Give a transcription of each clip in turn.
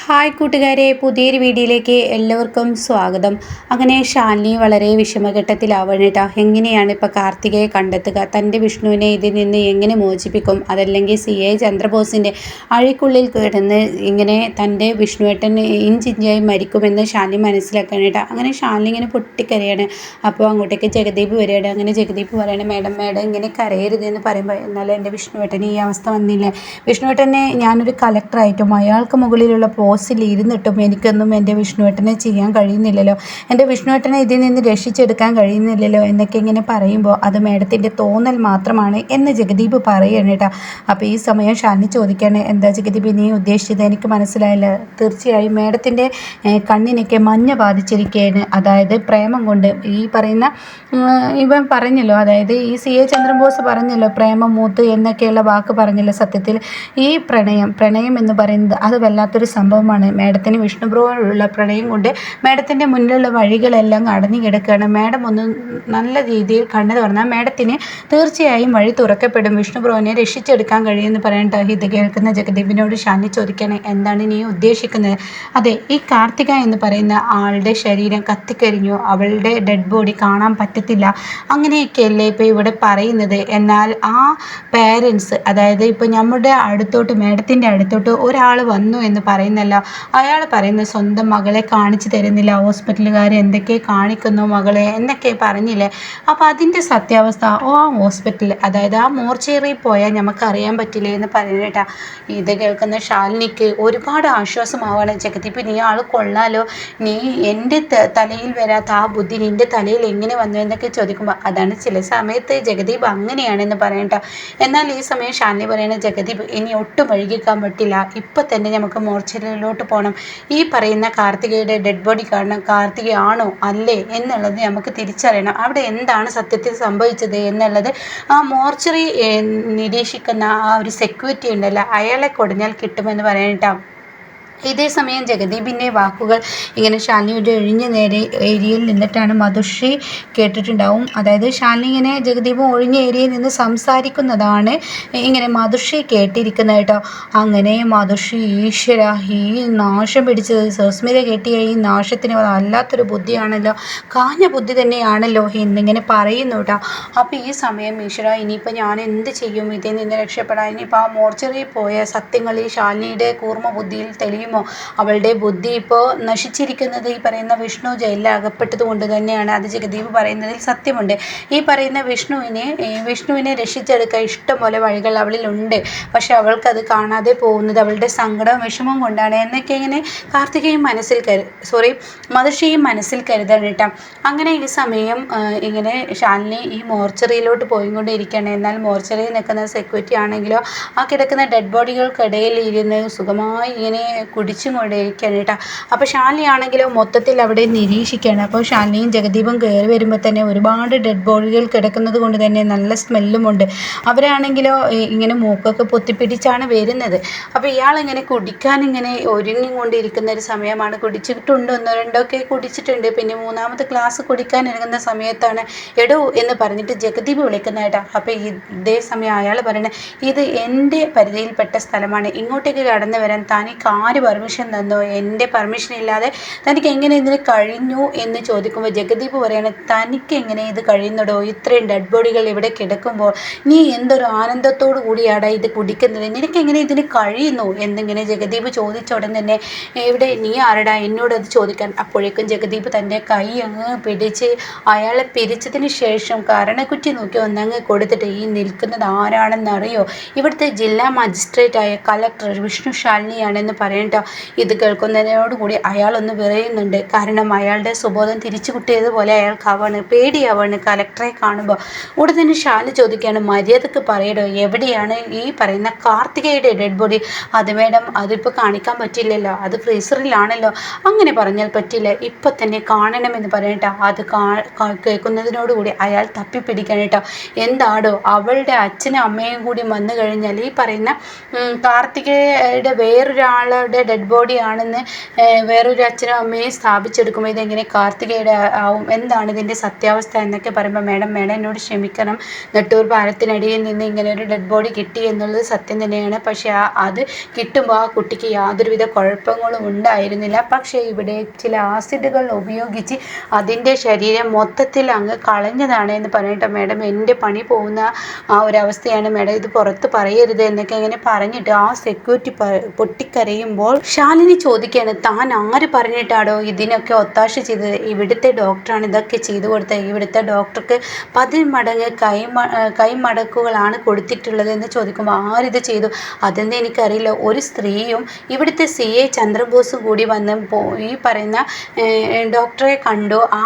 Hi കൂട്ടുകാരെ, പുതിയൊരു വീഡിയോയിലേക്ക് എല്ലാവർക്കും സ്വാഗതം. അങ്ങനെ ശാലിനി വളരെ വിഷമഘട്ടത്തിലാവണം കേട്ടോ. എങ്ങനെയാണ് ഇപ്പോൾ കാർത്തികയെ കണ്ടെത്തുക, തൻ്റെ വിഷ്ണുവിനെ ഇതിൽ നിന്ന് എങ്ങനെ മോചിപ്പിക്കും, അതല്ലെങ്കിൽ CA ചന്ദ്രബോസിൻ്റെ അഴിക്കുള്ളിൽ കിടന്ന് ഇങ്ങനെ തൻ്റെ വിഷ്ണുവേട്ടൻ ഇഞ്ചിഞ്ചായി മരിക്കുമെന്ന് ശാലിനി മനസ്സിലാക്കണം കേട്ടോ. അങ്ങനെ ശാലിനി ഇങ്ങനെ പൊട്ടിക്കരയാണ്. അപ്പോൾ അങ്ങോട്ടേക്ക് ജഗദീപ് വരികയാണ്. അങ്ങനെ ജഗദീപ് പറയണേ, മേഡം ഇങ്ങനെ കരയരുതെന്ന് പറയുമ്പോൾ, എന്നാലും എൻ്റെ വിഷ്ണുവേട്ടന് ഈ അവസ്ഥ വന്നില്ലേ, വിഷ്ണുവേട്ടനെ ഞാനൊരു കളക്ടറായിട്ടും അയാൾക്ക് മുകളിലുള്ള പോസ്റ്റിൽ ഇരുന്നിട്ടും എനിക്കൊന്നും എൻ്റെ വിഷ്ണുവേട്ടനെ ചെയ്യാൻ കഴിയുന്നില്ലല്ലോ, എൻ്റെ വിഷ്ണുവേട്ടനെ ഇതിൽ നിന്ന് രക്ഷിച്ചെടുക്കാൻ കഴിയുന്നില്ലല്ലോ എന്നൊക്കെ ഇങ്ങനെ പറയുമ്പോൾ അത് മേഡത്തിൻ്റെ തോന്നൽ മാത്രമാണ് എന്ന് ജഗദീപ് പറയണം കേട്ടോ. അപ്പോൾ ഈ സമയം ശാലിനി ചോദിക്കുകയാണ്, എന്താ ജഗദീപ് നീ ഉദ്ദേശിച്ചത്, എനിക്ക് മനസ്സിലായില്ല. തീർച്ചയായും മേഡത്തിൻ്റെ കണ്ണിനൊക്കെ മഞ്ഞ ബാധിച്ചിരിക്കുകയാണ്, അതായത് പ്രേമം കൊണ്ട്. ഈ പറയുന്ന ഇവൻ പറഞ്ഞല്ലോ, അതായത് ഈ CA ചന്ദ്രബോസ് പറഞ്ഞല്ലോ പ്രേമം മൂത്ത് എന്നൊക്കെയുള്ള വാക്ക് പറഞ്ഞല്ലോ. സത്യത്തിൽ ഈ പ്രണയം എന്ന് പറയുന്നത് അത് വല്ലാത്തൊരു സംഭവമാണ്. മേഡത്തിന് വിഷ്ണു ബ്രോയോടുള്ള പ്രണയം കൊണ്ട് മേഡത്തിൻ്റെ മുന്നിലുള്ള വഴികളെല്ലാം അടഞ്ഞു കിടക്കുകയാണ്. മേഡം ഒന്ന് നല്ല രീതിയിൽ കണ്ണു തുറന്നാൽ മേഡത്തിന് തീർച്ചയായും വഴി തുറക്കപ്പെടും, വിഷ്ണു ബ്രോനെ രക്ഷിച്ചെടുക്കാൻ കഴിയുമെന്ന് പറയണ്ട. ഇത് കേൾക്കുന്ന ജഗദീപിനോട് ശാലിനി ചോദിക്കണേ, എന്താണ് നീ ഉദ്ദേശിക്കുന്നത്? അതെ, ഈ കാർത്തിക എന്ന് പറയുന്ന ആളുടെ ശരീരം കത്തിക്കരിഞ്ഞു, അവളുടെ ഡെഡ് ബോഡി കാണാൻ പറ്റത്തില്ല, അങ്ങനെയൊക്കെയല്ലേ ഇപ്പോൾ ഇവിടെ പറയുന്നത്. എന്നാൽ ആ പേരൻസ്, അതായത് ഇപ്പോൾ നമ്മുടെ അടുത്തോട്ട് മേഡത്തിൻ്റെ അടുത്തോട്ട് ഒരാൾ വന്നു എന്ന് പറയുന്നല്ലോ, അയാൾ പറയുന്നത് സ്വന്തം മകളെ കാണിച്ചു തരുന്നില്ല, ഹോസ്പിറ്റലുകാർ എന്തൊക്കെ കാണിക്കുന്നു മകളെ എന്നൊക്കെ പറഞ്ഞില്ലേ. അപ്പോൾ അതിൻ്റെ സത്യാവസ്ഥ ആ ഹോസ്പിറ്റൽ, അതായത് ആ മോർച്ചറിയിൽ പോയാൽ നമുക്കറിയാൻ പറ്റില്ലേ എന്ന് പറയുന്നേട്ടാ. ഇത് കേൾക്കുന്ന ശാലിനിക്ക് ഒരുപാട് ആശ്വാസമാവാണ്. ജഗദീപ് നീ ആൾ കൊള്ളാലോ, നീ എൻ്റെ തലയിൽ വരാത്ത ആ ബുദ്ധി നിൻ്റെ തലയിൽ എങ്ങനെ വന്നു എന്നൊക്കെ ചോദിക്കുമ്പോൾ, അതാണ് ചില സമയത്ത് ജഗദീപ് അങ്ങനെയാണെന്ന് പറയണ്ട. എന്നാൽ ഈ സമയം ശാലിനി പറയണ, ജഗദീപ് ഇനി ഒട്ടും വൈകിക്കാൻ പറ്റില്ല, ഇപ്പം തന്നെ നമുക്ക് മോർച്ചറിയിലോട്ട് പോകണം, ഈ പറയുന്ന കാർത്തികയുടെ ഡെഡ് ബോഡി കാണണം, കാർത്തിക ആണോ അല്ലേ എന്നുള്ളത് നമുക്ക് തിരിച്ചറിയണം, അവിടെ എന്താണ് സത്യത്തിൽ സംഭവിച്ചത് എന്നുള്ളത് ആ മോർച്ചറി നിരീക്ഷിക്കുന്ന ആ ഒരു സെക്യൂരിറ്റി ഉണ്ടല്ലോ, അയാളെ കൊടുഞ്ഞാൽ കിട്ടുമെന്ന് പറയാനിട്ടാ. ഇതേ സമയം ജഗദീപിൻ്റെ വാക്കുകൾ ഇങ്ങനെ ശാലിനിയുടെ ഒഴിഞ്ഞ നേരെ ഏരിയയിൽ നിന്നിട്ടാണ് മധുശ്രീ കേട്ടിട്ടുണ്ടാവും. അതായത് ശാലിനി ഇങ്ങനെ ജഗദീപ് ഒഴിഞ്ഞ ഏരിയയിൽ നിന്ന് സംസാരിക്കുന്നതാണ് ഇങ്ങനെ മധുശ്രീ കേട്ടിരിക്കുന്നത് കേട്ടോ. അങ്ങനെ മധുശ്രീ, ഈശ്വര, ഈ നാശം പിടിച്ചത് സുസ്മിത കേട്ടിയ ഈ നാശത്തിന് വല്ലാത്തൊരു ബുദ്ധിയാണല്ലോ, കാഞ്ഞ ബുദ്ധി തന്നെയാണല്ലോ എന്നിങ്ങനെ പറയുന്നു കേട്ടോ. അപ്പോൾ ഈ സമയം ഈശ്വര, ഇനിയിപ്പോൾ ഞാൻ എന്ത് ചെയ്യും ഇതിൽ നിന്ന് രക്ഷപ്പെടാൻ, ഇനിയിപ്പോൾ ആ മോർച്ചറിയിൽ പോയ സത്യങ്ങൾ ഈ ശാലിനിയുടെ കൂർമ്മ ബുദ്ധിയിൽ തെളിയുമോ? അവളുടെ ബുദ്ധി ഇപ്പോൾ നശിച്ചിരിക്കുന്നത് ഈ പറയുന്ന വിഷ്ണു ജയിലിൽ അകപ്പെട്ടത് കൊണ്ട് തന്നെയാണ്. അത് ജഗദീപ് പറയുന്നതിൽ സത്യമുണ്ട്. ഈ പറയുന്ന വിഷ്ണുവിനെ രക്ഷിച്ചെടുക്കാൻ ഇഷ്ടംപോലെ വഴികൾ അവളിലുണ്ട്, പക്ഷെ അവൾക്കത് കാണാതെ പോകുന്നത് അവളുടെ സങ്കടവും വിഷമവും കൊണ്ടാണ് എന്നൊക്കെ ഇങ്ങനെ കാർത്തികയും മധുശ്രീയും മനസ്സിൽ കരുതാണ് കേട്ടോ. അങ്ങനെ ഈ സമയം ഇങ്ങനെ ശാലിനി ഈ മോർച്ചറിയിലോട്ട് പോയിക്കൊണ്ടിരിക്കുകയാണ്. എന്നാൽ മോർച്ചറിയിൽ നിൽക്കുന്ന സെക്യൂരിറ്റി ആണെങ്കിലോ ആ കിടക്കുന്ന ഡെഡ് ബോഡികൾക്കിടയിൽ ഇരുന്ന് സുഖമായി ഇങ്ങനെ കുടിച്ചും കൊണ്ടിരിക്കുകയാണ് കേട്ടോ. അപ്പോൾ ശാലിനി ആണെങ്കിലോ മൊത്തത്തിൽ അവിടെ നിരീക്ഷിക്കുകയാണ്. അപ്പോൾ ശാലിനിയും ജഗദീപും കയറി വരുമ്പോൾ തന്നെ ഒരുപാട് ഡെഡ് ബോഡികൾ കിടക്കുന്നത് കൊണ്ട് തന്നെ നല്ല സ്മെല്ലുമുണ്ട്. അവരാണെങ്കിലോ ഇങ്ങനെ മൂക്കൊക്കെ പൊത്തിപ്പിടിച്ചാണ് വരുന്നത്. അപ്പോൾ ഇയാളിങ്ങനെ കുടിക്കാൻ ഇങ്ങനെ ഒരുങ്ങിക്കൊണ്ടിരിക്കുന്ന ഒരു സമയമാണ്. കുടിച്ചിട്ടുണ്ട്, ഒന്നോ രണ്ടോ ഒക്കെ കുടിച്ചിട്ടുണ്ട്. പിന്നെ മൂന്നാമത്തെ ഗ്ലാസ് കുടിക്കാൻ ഇറങ്ങുന്ന സമയത്താണ് എടോ എന്ന് പറഞ്ഞിട്ട് ജഗദീപ് വിളിക്കുന്നത് കേട്ടോ. അപ്പോൾ ഇതേ സമയം അയാൾ പറയണത്, ഇത് എൻ്റെ പരിധിയിൽപ്പെട്ട സ്ഥലമാണ്, ഇങ്ങോട്ടേക്ക് കടന്നു വരാൻ തനിക്ക് ആര് പെർമിഷൻ തന്നോ, എൻ്റെ പെർമിഷൻ ഇല്ലാതെ തനിക്ക് എങ്ങനെ ഇതിന് കഴിഞ്ഞു എന്ന് ചോദിക്കുമ്പോൾ ജഗദീപ് പറയണത്, തനിക്ക് എങ്ങനെ ഇത് കഴിയുന്നടോ, ഇത്രയും ഡെഡ് ബോഡികൾ ഇവിടെ കിടക്കുമ്പോൾ നീ എന്തൊരു ആനന്ദത്തോടു കൂടിയാടാ ഇത് കുടിക്കുന്നത്, നിനക്ക് എങ്ങനെ ഇതിന് കഴിയുന്നു എന്നിങ്ങനെ ജഗദീപ് ചോദിച്ച ഉടൻ തന്നെ, ഇവിടെ നീ ആരടാ എന്നോട് അത് ചോദിക്കാൻ. അപ്പോഴേക്കും ജഗദീപ് തൻ്റെ കൈ അങ്ങ് പിടിച്ച് അയാളെ പിരിച്ചതിന് ശേഷം കരണക്കുറ്റി നോക്കി ഒന്നങ്ങ് കൊടുത്തിട്ട്, ഈ നിൽക്കുന്നത് ആരാണെന്നറിയോ, ഇവിടുത്തെ ജില്ലാ മജിസ്ട്രേറ്റായ കളക്ടർ വിഷ്ണു ശാലിനിയാണെന്ന് പറയണ്ട. ഇത് കേൾക്കുന്നതിനോടുകൂടി അയാളൊന്ന് വിറയുന്നുണ്ട്. കാരണം അയാളുടെ സുബോധം തിരിച്ചു കിട്ടിയതുപോലെ അയാൾക്കാവാണ്, പേടിയാവാണ് കളക്ടറെ കാണുമ്പോൾ. ഉടൻ തന്നെ ശാലിനി ചോദിക്കുകയാണ്, മര്യാദക്ക് പറയടോ, എവിടെയാണ് ഈ പറയുന്ന കാർത്തികയുടെ ഡെഡ് ബോഡി? അത് മേഡം, അതിപ്പോൾ കാണിക്കാൻ പറ്റില്ലല്ലോ, അത് ഫ്രീസറിലാണല്ലോ. അങ്ങനെ പറഞ്ഞാൽ പറ്റില്ല, ഇപ്പം തന്നെ കാണണമെന്ന് പറയട്ടോ. അത് കേൾക്കുന്നതിനോടുകൂടി അയാൾ തപ്പിപ്പിടിക്കണം കേട്ടോ. എന്താടോ, അവളുടെ അച്ഛനും അമ്മയും കൂടി വന്നു കഴിഞ്ഞാൽ ഈ പറയുന്ന കാർത്തികയുടെ വേറൊരാളുടെ ഡെഡ് ബോഡി ആണെന്ന് വേറൊരു അച്ഛനും അമ്മയും സ്ഥാപിച്ചെടുക്കുമ്പോൾ ഇതെങ്ങനെ കാർത്തികയുടെ ആവും, എന്താണ് ഇതിൻ്റെ സത്യാവസ്ഥ എന്നൊക്കെ പറയുമ്പോൾ മേഡം എന്നോട് ക്ഷമിക്കണം, നെട്ടൂർ പാലത്തിനടിയിൽ നിന്ന് ഇങ്ങനെ ഒരു ഡെഡ് ബോഡി കിട്ടി എന്നുള്ളത് സത്യം തന്നെയാണ്. പക്ഷേ അത് കിട്ടുമ്പോൾ ആ കുട്ടിക്ക് യാതൊരുവിധ കുഴപ്പങ്ങളും ഉണ്ടായിരുന്നില്ല. പക്ഷേ ഇവിടെ ചില ആസിഡുകൾ ഉപയോഗിച്ച് അതിൻ്റെ ശരീരം മൊത്തത്തിൽ അങ്ങ് കളഞ്ഞതാണ് എന്ന് പറഞ്ഞിട്ട് മേഡം എൻ്റെ പണി പോകുന്ന ആ ഒരവസ്ഥയാണ് മേഡം, ഇത് പുറത്ത് പറയരുത് എന്നൊക്കെ ഇങ്ങനെ പറഞ്ഞിട്ട് ആ സെക്യൂരിറ്റി പൊട്ടിക്കരയുമ്പോൾ ശാലിനി ചോദിക്കുകയാണ്, താൻ ആര് പറഞ്ഞിട്ടാടോ ഇതിനൊക്കെ ഒത്താശ ചെയ്തത്? ഇവിടുത്തെ ഡോക്ടറാണ് ഇതൊക്കെ ചെയ്തു കൊടുത്തത്. ഇവിടുത്തെ ഡോക്ടർക്ക് 10 മടങ്ങ് കൈമടക്കുകളാണ് കൊടുത്തിട്ടുള്ളത് എന്ന് ചോദിക്കുമ്പോൾ ആരിത് ചെയ്തു? അതെന്ന് എനിക്കറിയില്ല. ഒരു സ്ത്രീയും ഇവിടുത്തെ CA ചന്ദ്രബോസും കൂടി വന്ന് ഈ പറയുന്ന ഡോക്ടറെ കണ്ടു. ആ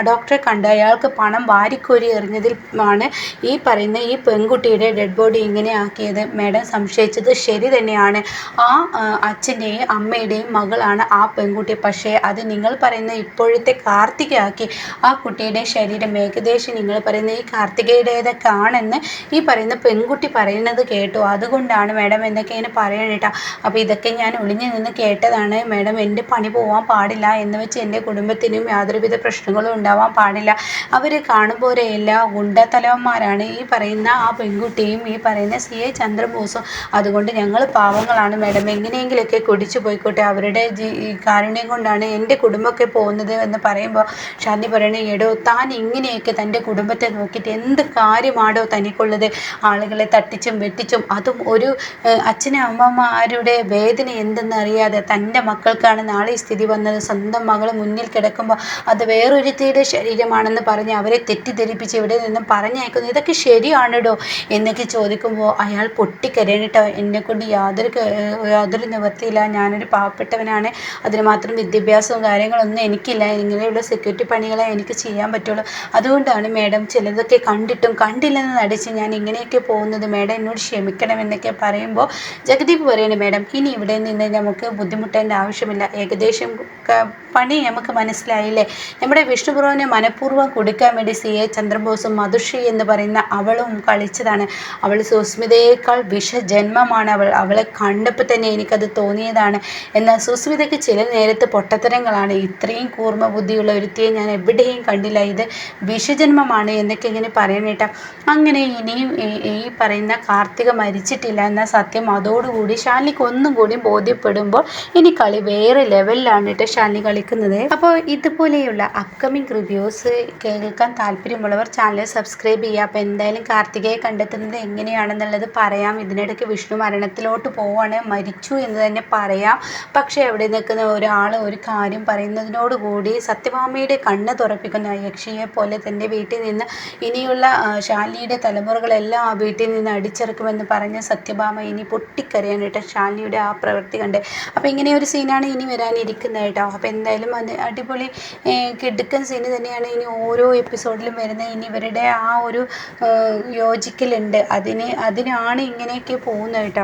ഡോക്ടറെ കണ്ട് അയാൾക്ക് പണം വാരിക്കോരി എറിഞ്ഞതിൽ ആണ് ഈ പറയുന്ന ഈ പെൺകുട്ടിയുടെ ഡെഡ് ബോഡി ഇങ്ങനെ ആക്കിയത്. മേഡം സംശയിച്ചത് ശരി തന്നെയാണ്. ആ അച്ഛൻ്റെയും അമ്മയുടെയും മകളാണ് ആ പെൺകുട്ടി. പക്ഷേ അത് നിങ്ങൾ പറയുന്ന ഇപ്പോഴത്തെ കാർത്തികയാക്കി ആ കുട്ടിയുടെ ശരീരം ഏകദേശം നിങ്ങൾ പറയുന്ന ഈ കാർത്തികയുടേതൊക്കെ ആണെന്ന് ഈ പറയുന്ന പെൺകുട്ടി പറയുന്നത് കേട്ടു. അതുകൊണ്ടാണ് മേഡം എന്നൊക്കെ ഇങ്ങനെ പറയണേട്ടാ. അപ്പോൾ ഇതൊക്കെ ഞാൻ ഒളിഞ്ഞു നിന്ന് കേട്ടതാണ് മേഡം. എൻ്റെ പണി പോകാൻ പാടില്ല എന്ന് വെച്ച് എൻ്റെ കുടുംബത്തിനും യാതൊരുവിധ പ്രശ്നങ്ങളും ഉണ്ടാവാൻ പാടില്ല. അവർ കാണുമ്പോൾ എല്ലാ ഗുണ്ടത്തലവന്മാരാണ് ഈ പറയുന്ന ആ പെൺകുട്ടിയും ഈ പറയുന്ന CA ചന്ദ്രബോസും. അതുകൊണ്ട് ഞങ്ങൾ പാവങ്ങളാണ് മേഡം, എങ്ങനെയെങ്കിലൊക്കെ കുടിച്ചു പോയിക്കോട്ടെ, അവരുടെ കാരുണ്യം കൊണ്ടാണ് എൻ്റെ കുടുംബമൊക്കെ പോകുന്നത് എന്ന് പറയുമ്പോൾ ഷാലിനി പറയണേ, എടോ താൻ ഇങ്ങനെയൊക്കെ തൻ്റെ കുടുംബത്തെ നോക്കിയിട്ട് എന്ത് കാര്യമാടോ തനിക്കുള്ളത്? ആളുകളെ തട്ടിച്ചും വെട്ടിച്ചും, അതും ഒരു അച്ഛനും അമ്മമാരുടെ വേദന എന്തെന്നറിയാതെ തൻ്റെ മക്കൾക്കാണ് നാളെ ഈ സ്ഥിതി വന്നത്. സ്വന്തം മകൾ മുന്നിൽ കിടക്കുമ്പോൾ അത് വേറൊരുത്തിയുടെ ശരീരമാണെന്ന് പറഞ്ഞ് അവരെ തെറ്റിദ്ധരിപ്പിച്ച് ഇവിടെ നിന്നും പറഞ്ഞയക്കുന്നു. ഇതൊക്കെ ശരിയാണിടോ എന്നൊക്കെ ചോദിക്കുമ്പോൾ അയാൾ പൊട്ടിക്കരയണിട്ടോ. എന്നെക്കൊണ്ട് യാതൊരു നിവൃത്തിയില്ല, ഞാനൊരു പാവപ്പെട്ടവനാണ്, അതിന് മാത്രം വിദ്യാഭ്യാസവും കാര്യങ്ങളൊന്നും എനിക്കില്ല, ഇങ്ങനെയുള്ള സെക്യൂരിറ്റി പണികളെ എനിക്ക് ചെയ്യാൻ പറ്റുള്ളൂ. അതുകൊണ്ടാണ് മേഡം ചിലതൊക്കെ കണ്ടിട്ടും കണ്ടില്ലെന്ന് നടിച്ച് ഞാൻ ഇങ്ങനെയൊക്കെ പോകുന്നത്. മേഡം എന്നോട് ക്ഷമിക്കണം എന്നൊക്കെ പറയുമ്പോൾ ജഗദീപ് പറയണേ, മേഡം ഇനി ഇവിടെ നിന്ന് നമുക്ക് ബുദ്ധിമുട്ടേണ്ട ആവശ്യമില്ല, ഏകദേശം പണി നമുക്ക് മനസ്സിലായില്ലേ? നമ്മുടെ വിഷ്ണുപുരവിനെ മനഃപൂർവ്വം കൊടുക്കാൻ വേണ്ടി CA ചന്ദ്രബോസും മധുശ്രീ എന്ന് പറയുന്ന അവളും കളിച്ചതാണ്. അവൾ സുസ്മിതയേക്കാൾ വിഷജന്മമാണ്. അവളെ കണ്ടപ്പോൾ തന്നെ എനിക്കത് തോന്നിയതാണ്. എന്നാൽ സുസ്മിതയ്ക്ക് ചില നേരത്ത് പൊട്ടത്തരങ്ങളാണ്. ഇത്രയും കൂർമ്മ ബുദ്ധിയുള്ള ഒരുത്തിയെ ഞാൻ എവിടെയും കണ്ടില്ല, ഇത് വിഷജന്മമാണ് എന്നൊക്കെ ഇങ്ങനെ പറയണേട്ടാ. അങ്ങനെ ഇനിയും ഈ പറയുന്ന കാർത്തിക മരിച്ചിട്ടില്ല എന്ന സത്യം അതോടുകൂടി ഷാലിനിക്ക് ഒന്നും കൂടി ബോധ്യപ്പെടുമ്പോൾ ഇനി കളി വേറെ ലെവലിലാണ് കേട്ടോ ഷാലിനി കളിക്കുന്നത്. അപ്പോൾ ഇതുപോലെയുള്ള അപ്കമിങ് റിവ്യൂസ് കേൾക്കാൻ താല്പര്യമുള്ളവർ ചാനൽ സബ്സ്ക്രൈബ് ചെയ്യുക. അപ്പോൾ എന്തായാലും കാർത്തികയെ കണ്ടെത്തുന്നത് എങ്ങനെയാണെന്നുള്ളത് പറയാം. ഇതിനിടയ്ക്ക് വിഷ്ണു മരണത്തിലോട്ട് പോവാണ്, മരിച്ചു എന്ന് തന്നെ പറയാം. പക്ഷേ അവിടെ നിൽക്കുന്ന ഒരാൾ ഒരു കാര്യം പറയുന്നതിനോടുകൂടി സത്യഭാമയുടെ കണ്ണ് തുറപ്പിക്കുന്ന യക്ഷിയെ പോലെ തൻ്റെ വീട്ടിൽ നിന്ന് ഇനിയുള്ള ഷാലിനിയുടെ തലമുറകളെല്ലാം ആ വീട്ടിൽ നിന്ന് അടിച്ചിറക്കുമെന്ന് പറഞ്ഞ സത്യഭാമ ഇനി പൊട്ടിക്കരയാണ് കേട്ടോ ഷാലിനിയുടെ ആ പ്രവൃത്തി കണ്ട്. അപ്പോൾ ഇങ്ങനെ ഒരു സീനാണ് ഇനി വരാനിരിക്കുന്നത് കേട്ടോ. അപ്പോൾ എന്തായാലും അത് അടിപൊളി കിടുക്കൻ സീന് തന്നെയാണ് ഇനി ഓരോ എപ്പിസോഡിലും വരുന്നത്. ഇനി ഇവരുടെ ആ ഒരു യോജിക്കലുണ്ട്, അതിനാണ് ഇങ്ങനെയൊക്കെ പോകുന്നത് കേട്ടോ.